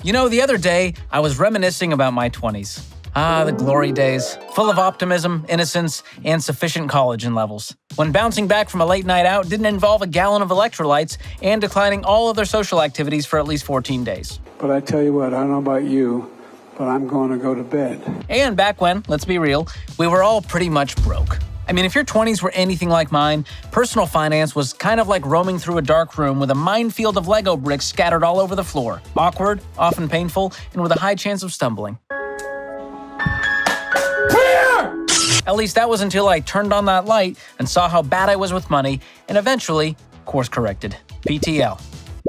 You know, the other day, I was reminiscing about my 20s. Ah, the glory days, full of optimism, innocence, and sufficient collagen levels. When bouncing back from a late night out didn't involve a gallon of electrolytes and declining all other social activities for at least 14 days. But I tell you what, I don't know about you, but I'm going to go to bed. And back when, let's be real, we were all pretty much broke. I mean, if your 20s were anything like mine, personal finance was kind of like roaming through a dark room with a minefield of Lego bricks scattered all over the floor. Awkward, often painful, and with a high chance of stumbling. At least that was until I turned on that light and saw how bad I was with money and eventually course corrected. PTL.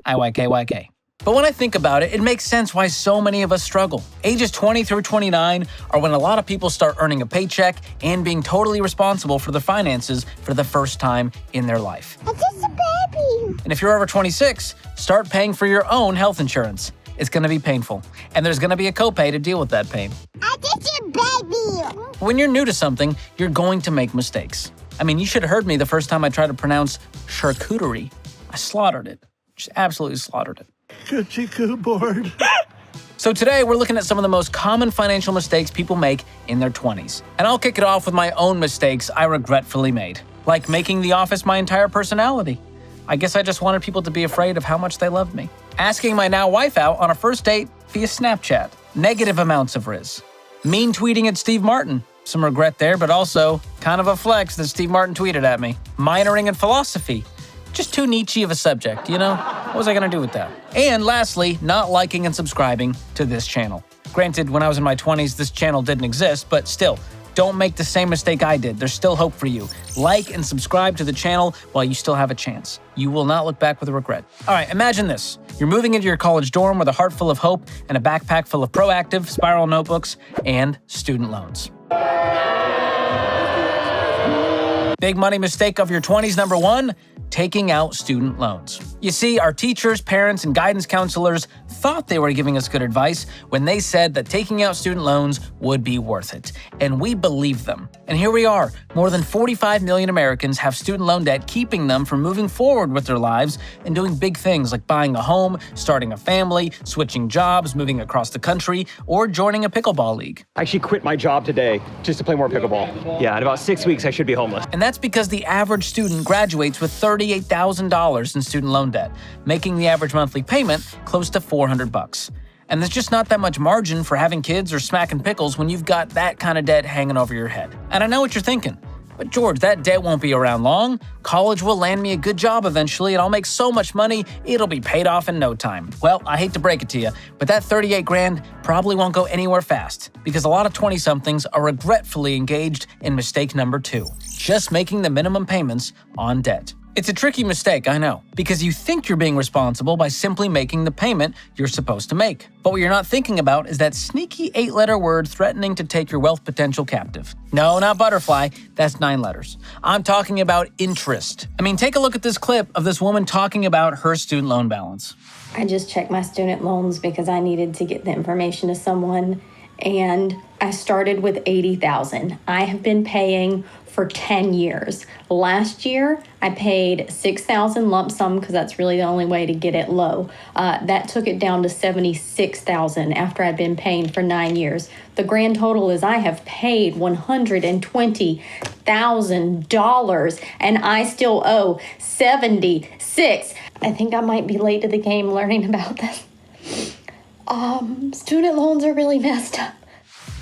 IYKYK. But when I think about it, it makes sense why so many of us struggle. Ages 20 through 29 are when a lot of people start earning a paycheck and being totally responsible for their finances for the first time in their life. I'm just a baby. And if you're over 26, start paying for your own health insurance. It's going to be painful, and there's going to be a copay to deal with that pain. I'm just a baby. When you're new to something, you're going to make mistakes. I mean, you should have heard me the first time I tried to pronounce charcuterie. I slaughtered it. Just absolutely slaughtered it. Coochie board. So today, we're looking at some of the most common financial mistakes people make in their 20s. And I'll kick it off with my own mistakes I regretfully made. Like making the office my entire personality. I guess I just wanted people to be afraid of how much they loved me. Asking my now wife out on a first date via Snapchat. Negative amounts of riz. Mean tweeting at Steve Martin. Some regret there, but also kind of a flex that Steve Martin tweeted at me. Minoring in philosophy. Just too Nietzsche of a subject, you know? What was I gonna do with that? And lastly, not liking and subscribing to this channel. Granted, when I was in my 20s, this channel didn't exist, but still, don't make the same mistake I did. There's still hope for you. Like and subscribe to the channel while you still have a chance. You will not look back with regret. All right, imagine this. You're moving into your college dorm with a heart full of hope and a backpack full of Proactive, spiral notebooks, and student loans. Big money mistake of your 20s, number one, taking out student loans. You see, our teachers, parents, and guidance counselors thought they were giving us good advice when they said that taking out student loans would be worth it. And we believed them. And here we are. More than 45 million Americans have student loan debt, keeping them from moving forward with their lives and doing big things like buying a home, starting a family, switching jobs, moving across the country, or joining a pickleball league. I actually quit my job today just to play more pickleball. Yeah, in about 6 weeks, I should be homeless. And that's because the average student graduates with $38,000 in student loan debt, making the average monthly payment close to $400. And there's just not that much margin for having kids or smacking pickles when you've got that kind of debt hanging over your head. And I know what you're thinking. But George, that debt won't be around long. College will land me a good job eventually, and I'll make so much money, it'll be paid off in no time. Well, I hate to break it to you, but that 38 grand probably won't go anywhere fast, because a lot of 20-somethings are regretfully engaged in mistake number two, just making the minimum payments on debt. It's a tricky mistake, I know, because you think you're being responsible by simply making the payment you're supposed to make. But what you're not thinking about is that sneaky 8-letter word threatening to take your wealth potential captive. No, not butterfly, that's 9 letters. I'm talking about interest. I mean, take a look at this clip of this woman talking about her student loan balance. I just checked my student loans because I needed to get the information to someone, and I started with $80,000. I have been paying for 10 years. Last year, I paid $6,000 lump sum because that's really the only way to get it low. That took it down to $76,000 after I'd been paying for 9 years. The grand total is I have paid $120,000 and I still owe $76,000. I think I might be late to the game learning about this. Student loans are really messed up.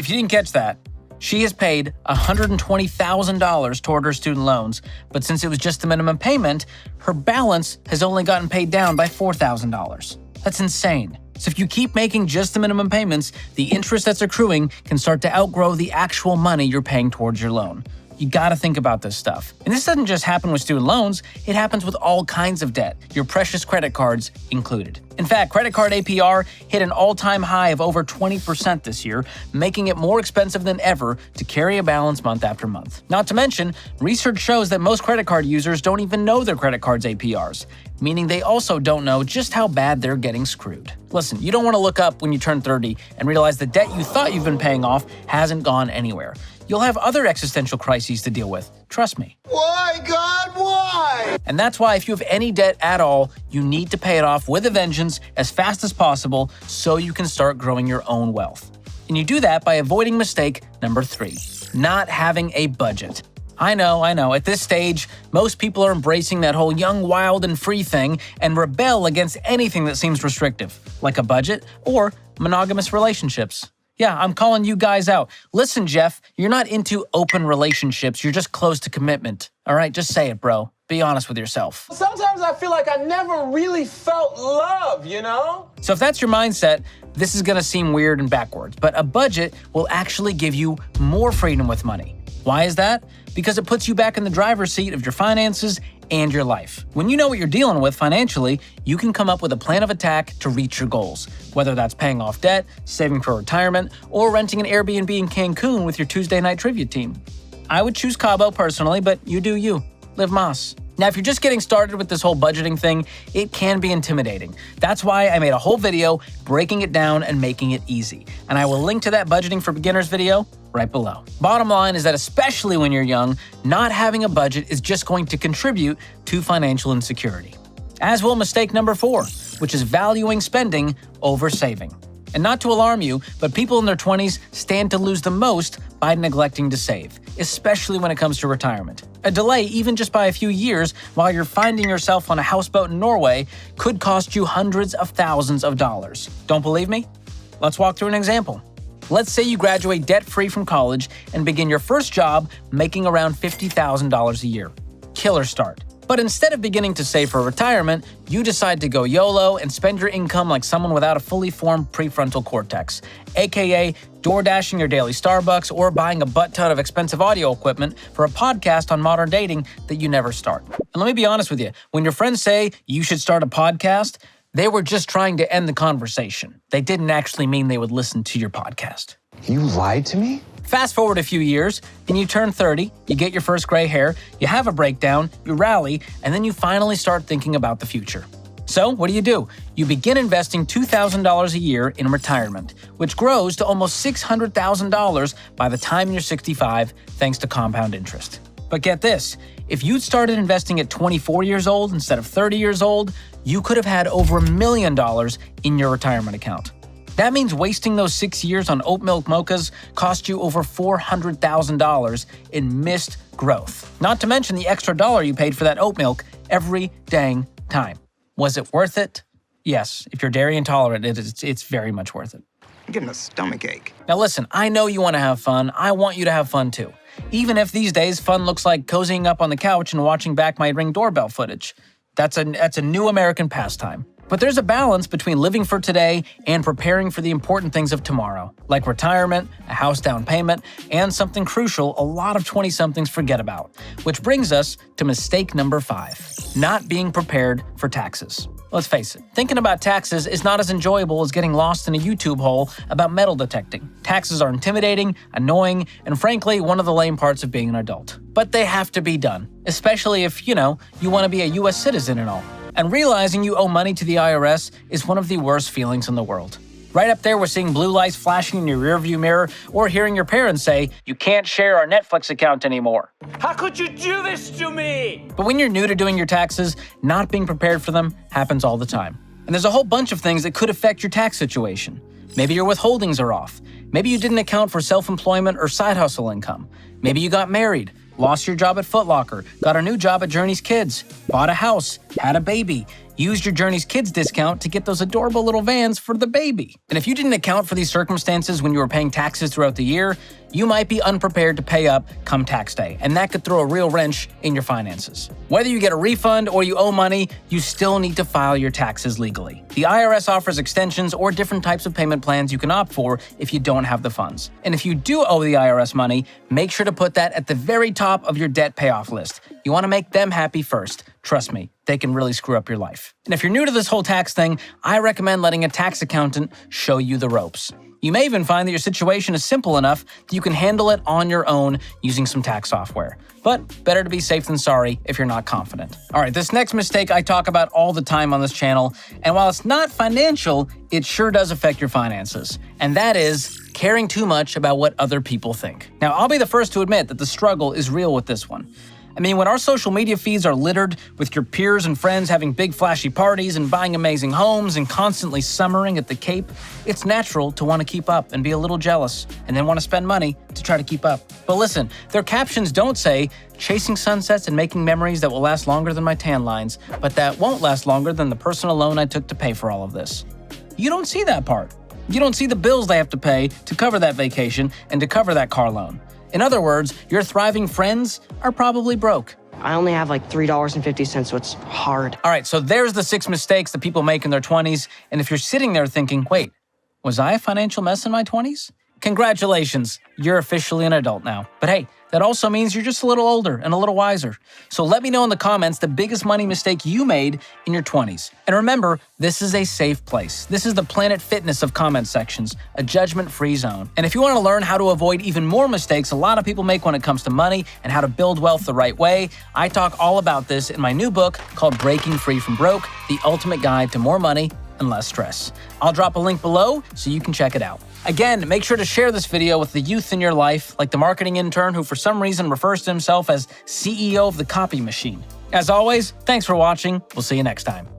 If you didn't catch that, she has paid $120,000 toward her student loans, but since it was just the minimum payment, her balance has only gotten paid down by $4,000. That's insane. So if you keep making just the minimum payments, the interest that's accruing can start to outgrow the actual money you're paying towards your loan. You gotta think about this stuff. And this doesn't just happen with student loans, it happens with all kinds of debt, your precious credit cards included. In fact, credit card APR hit an all-time high of over 20% this year, making it more expensive than ever to carry a balance month after month. Not to mention, research shows that most credit card users don't even know their credit card's APRs, meaning they also don't know just how bad they're getting screwed. Listen, you don't want to look up when you turn 30 and realize the debt you thought you've been paying off hasn't gone anywhere. you'll have other existential crises to deal with. Trust me. Why, God, why? And that's why if you have any debt at all, you need to pay it off with a vengeance as fast as possible so you can start growing your own wealth. And you do that by avoiding mistake number 3, not having a budget. I know. At this stage, most people are embracing that whole young, wild, and free thing and rebel against anything that seems restrictive, like a budget or monogamous relationships. Yeah, I'm calling you guys out. Listen, Jeff, you're not into open relationships. You're just close to commitment. All right, just say it, bro. Be honest with yourself. Sometimes I feel like I never really felt love, you know? So if that's your mindset, this is going to seem weird and backwards, but a budget will actually give you more freedom with money. Why is that? Because it puts you back in the driver's seat of your finances and your life. When you know what you're dealing with financially, you can come up with a plan of attack to reach your goals, whether that's paying off debt, saving for retirement, or renting an Airbnb in Cancun with your Tuesday night trivia team. I would choose Cabo personally, but you do you. Live Más. Now, if you're just getting started with this whole budgeting thing, it can be intimidating. That's why I made a whole video breaking it down and making it easy. And I will link to that Budgeting for Beginners video right below. Bottom line is that especially when you're young, not having a budget is just going to contribute to financial insecurity. As will mistake number 4, which is valuing spending over saving. And not to alarm you, but people in their 20s stand to lose the most by neglecting to save, especially when it comes to retirement. A delay, even just by a few years, while you're finding yourself on a houseboat in Norway, could cost you hundreds of thousands of dollars. Don't believe me? Let's walk through an example. Let's say you graduate debt-free from college and begin your first job making around $50,000 a year. Killer start. But instead of beginning to save for retirement, you decide to go YOLO and spend your income like someone without a fully formed prefrontal cortex, aka DoorDashing your daily Starbucks or buying a butt ton of expensive audio equipment for a podcast on modern dating that you never start. And let me be honest with you, when your friends say you should start a podcast, they were just trying to end the conversation. They didn't actually mean they would listen to your podcast. You lied to me? Fast forward a few years, and you turn 30, you get your first gray hair, you have a breakdown, you rally, and then you finally start thinking about the future. So what do? You begin investing $2,000 a year in retirement, which grows to almost $600,000 by the time you're 65, thanks to compound interest. But get this, if you'd started investing at 24 years old instead of 30 years old, you could have had over $1 million in your retirement account. That means wasting those 6 years on oat milk mochas cost you over $400,000 in missed growth. Not to mention the extra dollar you paid for that oat milk every dang time. Was it worth it? Yes, if you're dairy intolerant, it's very much worth it. I'm getting a stomachache. Now listen, I know you want to have fun. I want you to have fun too. Even if these days fun looks like cozying up on the couch and watching back my Ring doorbell footage. That's a new American pastime. But there's a balance between living for today and preparing for the important things of tomorrow, like retirement, a house down payment, and something crucial a lot of 20-somethings forget about, which brings us to mistake number 5, not being prepared for taxes. Let's face it, thinking about taxes is not as enjoyable as getting lost in a YouTube hole about metal detecting. Taxes are intimidating, annoying, and frankly, one of the lame parts of being an adult. But they have to be done, especially if, you want to be a U.S. citizen and all. And realizing you owe money to the IRS is one of the worst feelings in the world. Right up there with seeing blue lights flashing in your rearview mirror or hearing your parents say, "You can't share our Netflix account anymore." How could you do this to me? But when you're new to doing your taxes, not being prepared for them happens all the time. And there's a whole bunch of things that could affect your tax situation. Maybe your withholdings are off. Maybe you didn't account for self-employment or side hustle income. Maybe you got married, lost your job at Foot Locker, got a new job at Journey's Kids, bought a house, had a baby, used your Journey's Kids discount to get those adorable little vans for the baby. And if you didn't account for these circumstances when you were paying taxes throughout the year, you might be unprepared to pay up come tax day, and that could throw a real wrench in your finances. Whether you get a refund or you owe money, you still need to file your taxes legally. The IRS offers extensions or different types of payment plans you can opt for if you don't have the funds. And if you do owe the IRS money, make sure to put that at the very top of your debt payoff list. You want to make them happy first. Trust me, they can really screw up your life. And if you're new to this whole tax thing, I recommend letting a tax accountant show you the ropes. You may even find that your situation is simple enough that you can handle it on your own using some tax software. But better to be safe than sorry if you're not confident. All right, this next mistake I talk about all the time on this channel, and while it's not financial, it sure does affect your finances. And that is caring too much about what other people think. Now, I'll be the first to admit that the struggle is real with this one. I mean, when our social media feeds are littered with your peers and friends having big flashy parties and buying amazing homes and constantly summering at the Cape, it's natural to want to keep up and be a little jealous and then want to spend money to try to keep up. But listen, their captions don't say, chasing sunsets and making memories that will last longer than my tan lines, but that won't last longer than the personal loan I took to pay for all of this. You don't see that part. You don't see the bills they have to pay to cover that vacation and to cover that car loan. In other words, your thriving friends are probably broke. I only have like $3.50, so it's hard. All right, so there's the 6 mistakes that people make in their 20s. And if you're sitting there thinking, wait, was I a financial mess in my 20s? Congratulations, you're officially an adult now. But hey, that also means you're just a little older and a little wiser. So let me know in the comments the biggest money mistake you made in your 20s. And remember, this is a safe place. This is the Planet Fitness of comment sections, a judgment-free zone. And if you want to learn how to avoid even more mistakes a lot of people make when it comes to money and how to build wealth the right way, I talk all about this in my new book called Breaking Free from Broke, the ultimate guide to more money and less stress. I'll drop a link below so you can check it out. Again, make sure to share this video with the youth in your life, like the marketing intern who for some reason refers to himself as CEO of the copy machine. As always, thanks for watching. We'll see you next time.